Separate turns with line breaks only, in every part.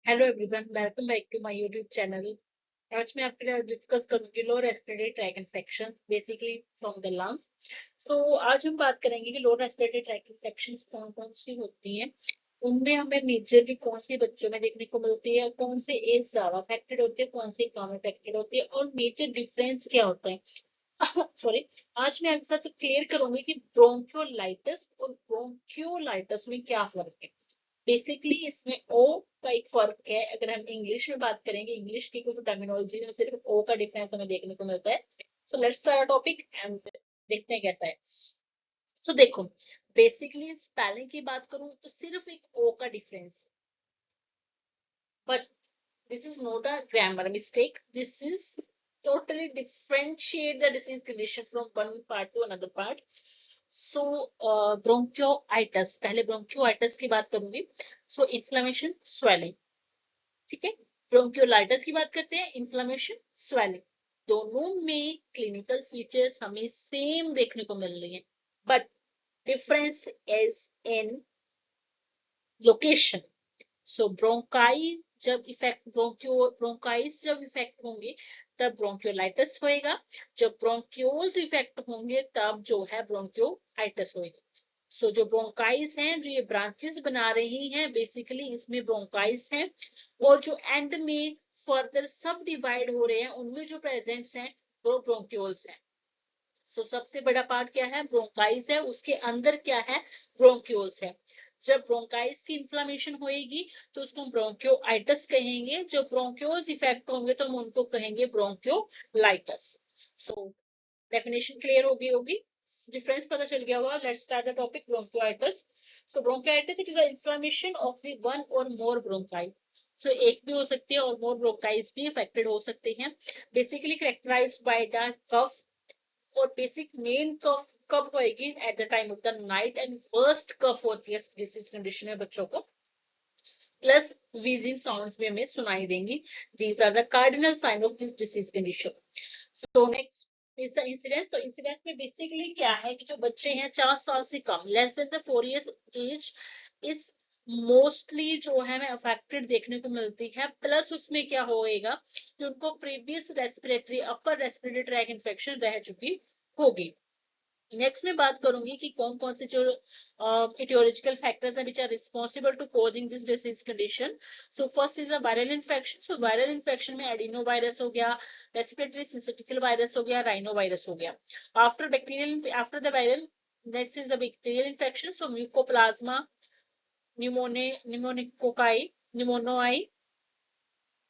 Hello everyone, welcome back to my YouTube channel. आज मैं आपके लिए डिस्कस करूंगी low respiratory tract infection basically from the lungs. तो आज हम बात करेंगे कि लो रेस्पिरेटरी ट्रैक इन्फेक्शंस कौन कौन सी होती हैं, उनमें हमें मेजरली कौन सी बच्चों में देखने को मिलती है, कौन से एज ज्यादा अफेक्टेड होती है, कौन सी कम अफेक्टेड होती है और मेजर डिफरेंस क्या होता है। सॉरी। आज मैं आपके साथ क्लियर करूंगी कि ब्रोंकियोलाइटिस और ब्रोंकियोलाइटिस में क्या फर्क है। बेसिकली इसमें ओ का एक फर्क है। अगर हम इंग्लिश में बात करेंगे, इंग्लिश की कुछ टर्मिनोलॉजी में सिर्फ ओ का डिफरेंस हमें देखने को मिलता है। So let's start topic and देखते हैं कैसा है। तो देखो, बेसिकली स्पेलिंग की बात करूं तो सिर्फ एक ओ का difference, but this is not a grammar mistake, this is totally differentiate the disease condition from one part to another part. सो ब्रोंकियोआइटिस, पहले ब्रोंकियोआइटिस की बात करूंगी। सो इन्फ्लेमेशन, स्वेलिंग। ठीक है। ब्रोंकियोलाइटिस की बात करते हैं, इन्फ्लेमेशन, स्वेलिंग। दोनों में क्लिनिकल फीचर्स हमें सेम देखने को मिल रही है, but difference is in location. So bronchi जब इफेक्ट ब्रोंकाइस जब इफेक्ट होंगे तब ब्रोंकियोलाइटिस होएगा। जब ब्रोंक्यूल्स इफेक्ट होंगे तब जो है ब्रोंकियोआइटिस होएगा। सो जो ब्रोंकाइस हैं, जो ये ब्रांचेस बना रही हैं, बेसिकली इसमें ब्रोंकाइस हैं, और जो एंड में फर्दर सब डिवाइड हो रहे हैं उनमें जो प्रेजेंट्स हैं वो ब्रोंक्यूल्स हैं। सो सबसे बड़ा पार्ट क्या है, ब्रोंकाइस है, उसके अंदर क्या है, ब्रोंक्यूल्स है। जब ब्रोंकाइस की इन्फ्लामेशन होएगी तो उसको हम ब्रोंकियोआइटिस कहेंगे। जब ब्रोंक्यूल्स इफेक्ट होंगे तो हम उनको कहेंगे ब्रोंकियोलाइटिस। सो डेफिनेशन क्लियर हो गई होगी, डिफरेंस पता चल गया होगा। Let's start the topic bronchiolitis. So bronchiolitis it is a inflammation of the one or more bronchi. सो एक भी हो सकती है और मोर ब्रोंकाइज भी अफेक्टेड हो सकते हैं। Basically characterized by the cough, और बेसिक मेन कफ कब होएगी, at the time of the night, and first cough होती है डिसीज कंडीशन में बच्चों को, प्लस wheezing साउंड्स भी हमें सुनाई देंगी। These are the cardinal sign of this disease condition. So next is the incidence. तो इंसिडेंस में बेसिकली क्या है कि जो बच्चे हैं 4 साल से कम, less than the 4 years age, is mostly जो है हमें अफेक्टेड देखने को मिलती है। प्लस उसमें क्या होएगा कि उनको previous respiratory upper respiratory tract infection रह चुकी होगी। नेक्स्ट में बात करूंगी कि कौन कौन से जो etiological फैक्टर्स हैं which are responsible to causing this disease condition. So first is a viral infection. So viral infection में एडिनो वायरस हो गया, रेस्पिरेटरी सिंसिटिकल वायरस हो गया, राइनो वायरस हो गया। After the viral, next is the bacterial infection. So mycoplasma, pneumococci, निमोनोआई।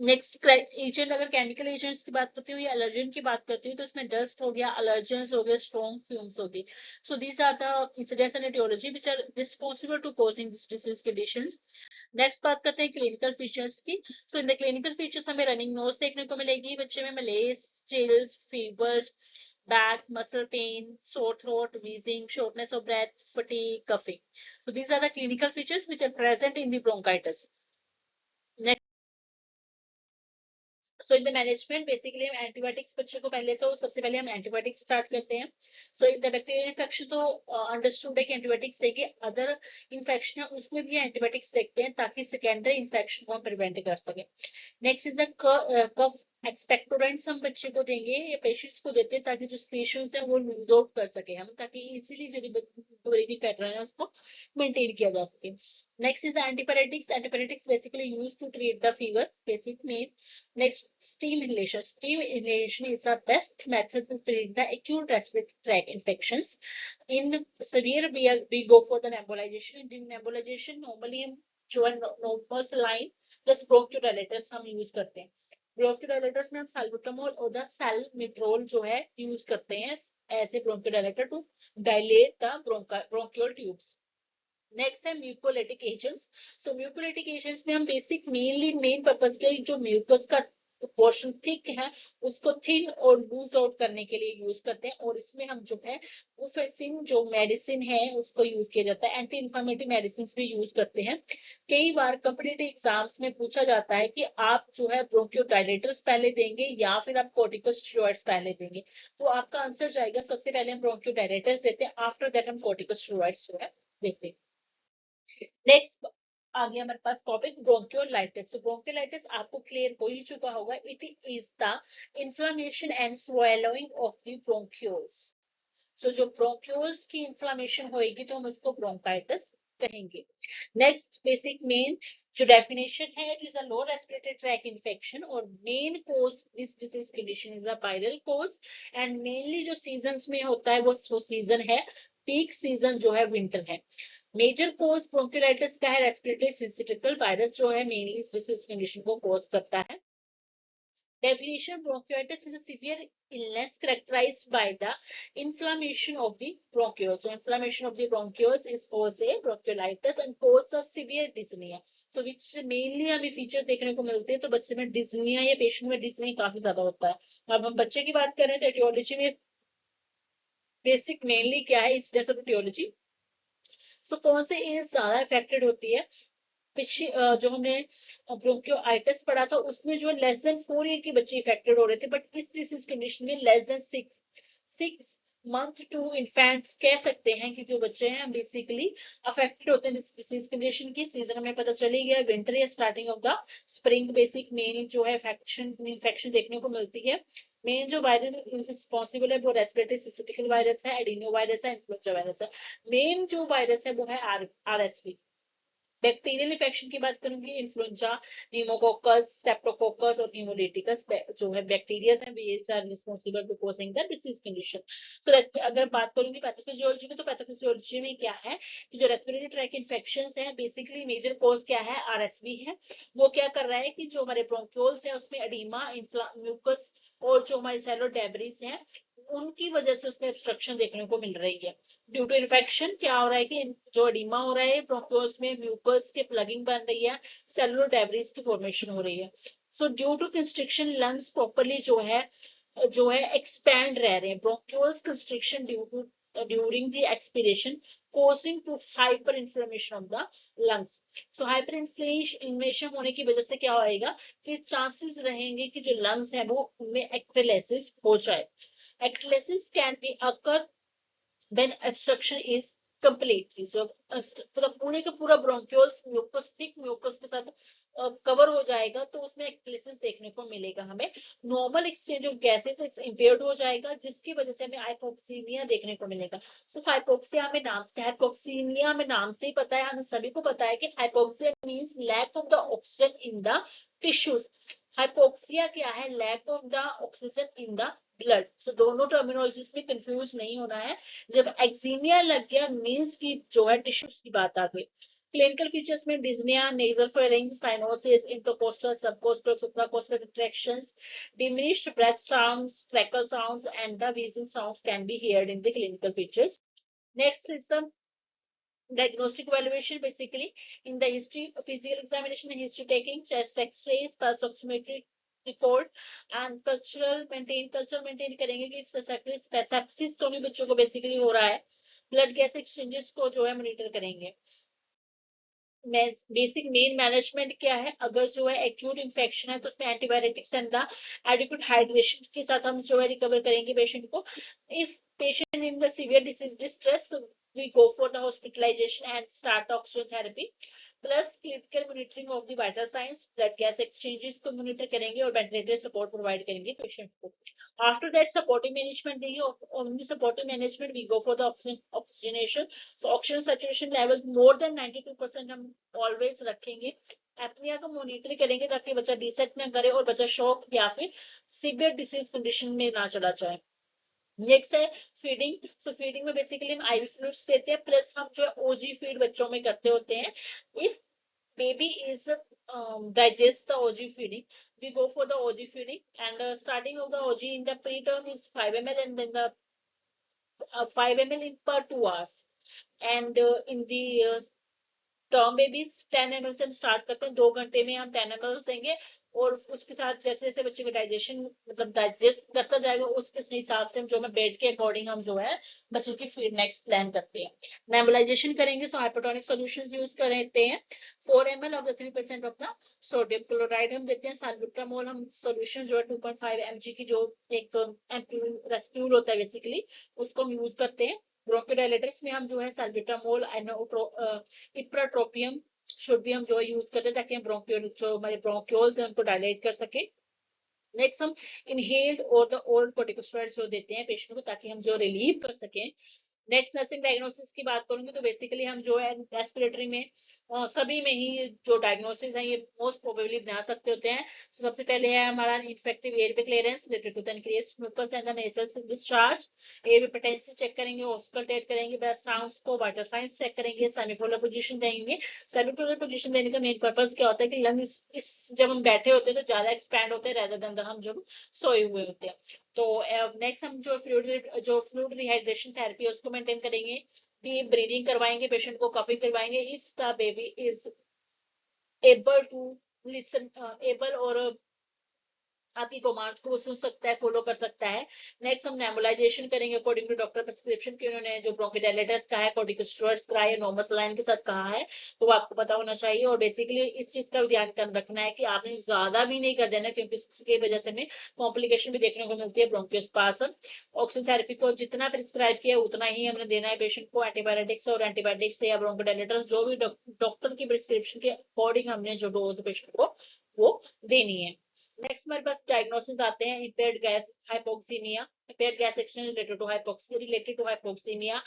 Next agent, अगर chemical agents की बात करती हूँ या एलर्जन की बात करती हूँ तो इसमें डस्ट हो गया, अलर्जेंस हो गए, स्ट्रॉन्ग फ्यूम्स हो गई। So these are the incidents and etiology which are responsible to causing this disease conditions. Next बात करते हैं क्लिनिकल फीचर्स की। So in the clinical features हमें रनिंग नोज देखने को मिलेगी, बच्चे में malaise, chills, fever, back muscle pain, sore throat, wheezing, shortness of breath, fatigue, coughing. So these are the clinical features which are present in the bronchitis. So in the management, basically हम antibiotics बच्चों को पहले, तो सबसे पहले हम antibiotics start करते हैं। सो इन द बैक्टीरियल इन्फेक्शन तो अंडरस्टूड है कि एंटीबायोटिक्स देके, अदर इन्फेक्शन है उसमें भी एंटीबायोटिक्स देखते हैं ताकि सेकेंडरी इन्फेक्शन को हम प्रिवेंट कर सकें। Next is the cough expectorants हम बच्चे को देंगे या पेशेंट्स को देते हैं ताकि जो स्टेशंस है वो लूज आउट कर सके हम, ताकि इजीली जो ब्रीदिंग पैटर्न है उसको मेंटेन किया जा सके। Next is the antipyretics. Antipyretics basically used to treat the fever, basic main. Next, steam inhalation. Steam inhalation is the best method to treat the acute respiratory tract infections. In severe, we go for the nebulization. In nebulization, normally हम जो है normal saline plus bronchodilators हम use करते हैं। Bronchodilators में हम salbutamol और the salmeterol जो है यूज करते हैं as a bronchodilator to dilate the bronchial tubes. Next है म्यूकोलाइटिक एजेंट्स। सो म्यूकोलाइटिक एजेंट्स में हम बेसिक मेन पर्पस के जो म्यूकस का पोर्शन थिक है उसको थिन और लूज आउट करने के लिए यूज करते हैं, और इसमें हम जो है बुफेसिन जो मेडिसिन है उसको यूज किया जाता है। एंटी इन्फ्लेमेटरी मेडिसिन भी यूज करते हैं। कई बार कॉम्पिटिटिव एग्जाम्स में पूछा जाता है कि आप जो है ब्रोंकियोडायलेटर्स पहले देंगे या फिर आप कॉर्टिकोस्टेरॉइड्स पहले देंगे, तो आपका आंसर जाएगा सबसे पहले हम ब्रोंकियोडायलेटर्स देते हैं, आफ्टर दैट हम कॉर्टिकोस्टेरॉइड्स जो है देते हैं। नेक्स्ट आ गया हमारे पास टॉपिक ब्रोंकियोलाइटिस। तो ब्रोंकियोलाइटिस आपको क्लियर हो ही चुका होगा, it is the inflammation and swallowing of the bronchioles. तो जो ब्रोंक्यूल्स की इन्फ्लेमेशन होगी तो हम उसको ब्रोंकाइटिस कहेंगे। नेक्स्ट बेसिक मेन जो डेफिनेशन है, it is a low respiratory tract infection और main cause this disease condition is a viral cause and mainly जो सीजन्स में होता है वो सीजन है, पीक सीजन जो है विंटर है। मेजर कोज ब्रोंकियोलाइटिस का है रेस्पिरेटरी सिंसिटिकल वायरस जो है मेनली इस डिसीज कंडीशन को कोज करता है। Definition: bronchitis is a severe illness characterized by the inflammation of the bronchioles. So, inflammation of the bronchioles is caused a bronchiolitis and cause a severe dyspnea. So, which mainly हमें feature देखने को मिलते हैं, तो बच्चे में dyspnoea या patient में डिस्निया काफी ज्यादा होता है। अब हम बच्चे की बात करें तो एटियोलॉजी में बेसिक मेनली क्या है इस डेस ऑफ एटियोलॉजी। सो कौन से एज ज्यादा इफेक्टेड होती है, पिछले जो हमने ब्रोंकियोलाइटिस पढ़ा था उसमें जो लेस देन 4 ईयर के बच्चे इफेक्टेड हो रहे थे, बट इस डिसीज कंडीशन में less than 6 month to infants कह सकते हैं कि जो बच्चे हैं बेसिकली अफेक्टेड होते हैं इस डिसीज कंडीशन की। सीजन हमें पता चली गया विंटर या starting of the spring basic main जो है इन्फेक्शन देखने को मिलती है। मेन जो वायरस रिस्पॉन्सिबल है वो रेस्पिरेटरी सिंसिटिकल वायरस है, एडिनो वायरस है, इन्फ्लुएंजा वायरस है। मेन जो वायरस है वो है आरएसवी। बैक्टीरियल इन्फेक्शन की बात करूंगी, इन्फ्लुएंजा, न्यूमोकोकस, स्ट्रेप्टोकोकस और न्यूमोलिटिकस जो है बैक्टीरिया है, ये are responsible for causing the disease condition. So अगर बात करूंगी पैथोफिजियोलॉजी में, तो पैथोफिजियोलॉजी में क्या है कि जो रेस्पिरेटरी ट्रैक इन्फेक्शंस है बेसिकली मेजर कॉज क्या है, आरएसवी है। वो क्या कर रहा है कि जो हमारे ब्रोंक्यूल्स है उसमें एडिमा, म्यूकस और जो हमारे सेलो डेब्रिस है उनकी वजह से उसमें ऑब्स्ट्रक्शन देखने को मिल रही है। ड्यू टू इन्फेक्शन क्या हो रहा है कि जो एडिमा हो रहा है ब्रोंक्यूल्स में म्यूकस की प्लगिंग बन रही है, सेलुलर डेब्रिस की फॉर्मेशन हो रही है। So due to constriction lungs properly जो है एक्सपैंड रह रहे हैं, bronchioles constriction due to during the expiration causing to hyper inflammation of the lungs. So hyper inflammation होने की वजह से क्या होएगा कि चांसेस रहेंगे कि जो लंग्स है वो उनमें एक्टिलेसिस हो जाए। Atelectasis can be occur when obstruction is completely, so पूरे का पूरा ब्रोंक्यूल्स म्यूकस थिक म्यूकस के साथ कवर हो जाएगा तो उसमें एक्टिलेसिस देखने को मिलेगा हमें। Normal exchange of gases impaired हो जाएगा जिसकी वजह से हमें हाइपोक्सीमिया देखने को मिलेगा। सो हाइपोक्सिया हमें नाम से, हाइपोक्सीमिया हमें नाम से ही पता है, हमें सभी को पता है कि hypoxia means lack of the oxygen in the tissues. Hypoxia क्या है, lack of the oxygen in the blood. So दोनों टर्मिनोलॉजीज में कंफ्यूज नहीं होना है। जब एक्जीमिया लग गया मींस की जो है टिश्यूज की बात आ गई। क्लिनिकल फीचर्स में dyspnoea, nasal flarings, cyanosis, intercostal, subcostal, supracostal contractions, diminished breath sounds, crackle sounds, and the wheezing sounds can be heard in the clinical features. Next is the diagnostic evaluation, basically in the history, physical examination and history taking, chest x-rays, pulse oximetry report and cultural maintain करेंगे कि sepsis तो नहीं बच्चों को basically हो रहा है। Blood gas exchanges को जो है मॉनिटर करेंगे। बेसिक मेन मैनेजमेंट क्या है, अगर जो है एक्यूट इंफेक्शन है तो उसमें antibiotics and the adequate hydration के साथ हम जो है रिकवर करेंगे पेशेंट को। If patient in the severe disease distress we go for the hospitalization and start oxygen therapy plus clinical monitoring of the vital signs, blood gas exchanges को monitor करेंगे और ventilator support provide करेंगे patient को। After that supportive management देंगे, on the supportive management we go for the oxygenation. So oxygen saturation level more than 92% हम always रखेंगे। Apnoea को monitor करेंगे ताकि बच्चा डिसेट ना करे और बच्चा शॉक या फिर सीवियर डिसीज कंडीशन में ना चला जाए। नेक्स्ट है फीडिंग। सो फीडिंग में बेसिकली हम आईवी फ्लूइड्स देते हैं प्लस हम जो है ओजी फीड बच्चों में करते होते हैं। If baby is digest the OG feeding, we go for the OG feeding and starting of the OG in the preterm is 5 ml and then the 5 ml in per 2 hours and in the term babies 10 ml से हम start करते हैं, 2 घंटे में हम 10 ml देंगे और उसके साथ जैसे जैसे बच्चे का डाइजेशन मतलब डाइजेस्ट करता जाएगा उसके हिसाब से हम जो है बेड के अकॉर्डिंग हम जो है बच्चों की फीड नेक्स्ट प्लान करते हैं। नेबुलाइजेशन करेंगे, सो हाइपोटोनिक सॉल्यूशंस यूज करते हैं। 4 ml of the 3% of the sodium chloride हम देते हैं। साल्ब्यूटामोल हम सॉल्यूशन जो है 2.5 mg की जो एक रेस्प्यूल होता है बेसिकली उसको हम यूज करते हैं। ब्रोंकोडायलेटर्स में हम जो है साल्ब्यूटामोल, इप्राट्रोपियम शुड भी हम जो यूज करें ताकि हम ब्रोंक्यूल जो हमारे ब्रोंक्यूल्स हैं उनको डायलेट कर सके। नेक्स्ट हम इनहेल और द ओरल कोर्टिकोस्टेरॉइड्स जो देते हैं पेशेंट को ताकि हम जो रिलीव कर सकें। नेक्स्ट नर्सिंग डायग्नोसिस की बात करूंगी तो बेसिकली हम जो है रेस्पिरेटरी में सभी में ही जो डायग्नोसिस है ये मोस्ट प्रोबेबली बना सकते होते हैं। तो सबसे पहले है हमारा ineffective airway clearance related to the increased mucus and the nasal discharge. Airway patency check करेंगे, ऑस्कल्टेट करेंगे, ब्रेथ साउंड्स को, वाइटल साइंस चेक करेंगे, सेमीपोलर पोजीशन देंगे। सेमीपोलर पोजीशन देने का मेन पर्पस क्या होता है कि लंग्स इस जब हम बैठे होते हैं तो ज्यादा एक्सपैंड होते हैं रेदर देन हम जब सोए हुए होते हैं। तो नेक्स्ट हम जो फ्लूइड रिहाइड्रेशन थेरेपी है उसको मेंटेन करेंगे। डीप ब्रीदिंग करवाएंगे, पेशेंट को कफिंग करवाएंगे if the baby is able to listen able और आपकी कमांड्स को वो सुन सकता है, फॉलो कर सकता है। नेक्स्ट हम नेबुलाइजेशन करेंगे अकॉर्डिंग टू डॉक्टर प्रिस्क्रिप्शन की। उन्होंने जो ब्रोंकोडायलेटर्स कहा है, कॉर्टिकोस्टेरॉइड्स कहा है, नॉर्मल सलाइन के साथ कहा है, तो वो आपको पता होना चाहिए। और बेसिकली इस चीज का ध्यान कर रखना है कि आपने ज्यादा भी नहीं कर देना क्योंकि इसकी वजह से हमें कॉम्प्लिकेशन भी देखने को मिलती है ब्रोंकियोस्पाज्म। ऑक्सीजन थेरेपी को जितना प्रिस्क्राइब किया उतना ही हमने देना है पेशेंट को। एंटीबायोटिक्स और एंटीबायोटिक्स या ब्रोंकोडायलेटर्स जो भी डॉक्टर की प्रिस्क्रिप्शन के अकॉर्डिंग हमने जो डोज पेशेंट को वो देनी है। नेक्स्ट हमारे पास डायग्नोसिस आते हैं impaired gas hypoxemia, impaired gas exchange related to hypoxemia,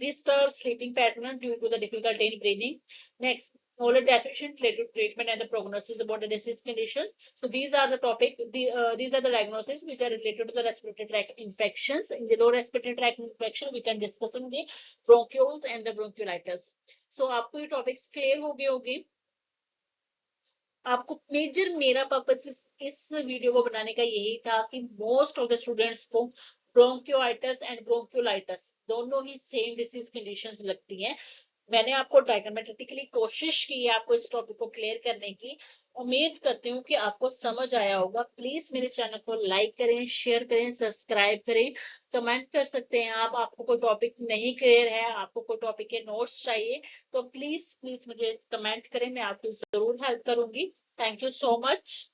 disturbed sleeping pattern due to the difficulty in breathing. Next, knowledge deficient related to treatment and the prognosis about the disease condition. So these are the these are the diagnoses which are related to the respiratory tract infections. In the lower respiratory tract infection, we can discuss in the bronchioles and the bronchiolitis. So आपको ये topics clear हो गए होंगे। आपको major मेरा purpose इस video को बनाने का यही था कि मोस्ट ऑफ द स्टूडेंट्स को ब्रोंकियोलाइटिस एंड ब्रोंकियोलाइटिस दोनों ही सेम डिसीज कंडीशंस लगती हैं। मैंने आपको डायग्रामेटिकली कोशिश की है आपको इस टॉपिक को क्लियर करने की। उम्मीद करती हूँ कि आपको समझ आया होगा। प्लीज मेरे चैनल को लाइक करें, शेयर करें, सब्सक्राइब करें, कमेंट कर सकते हैं आप। आपको कोई टॉपिक नहीं क्लियर है, आपको कोई टॉपिक के नोट्स चाहिए तो प्लीज प्लीज मुझे कमेंट करें, मैं आपकी जरूर हेल्प करूंगी। Thank you so much.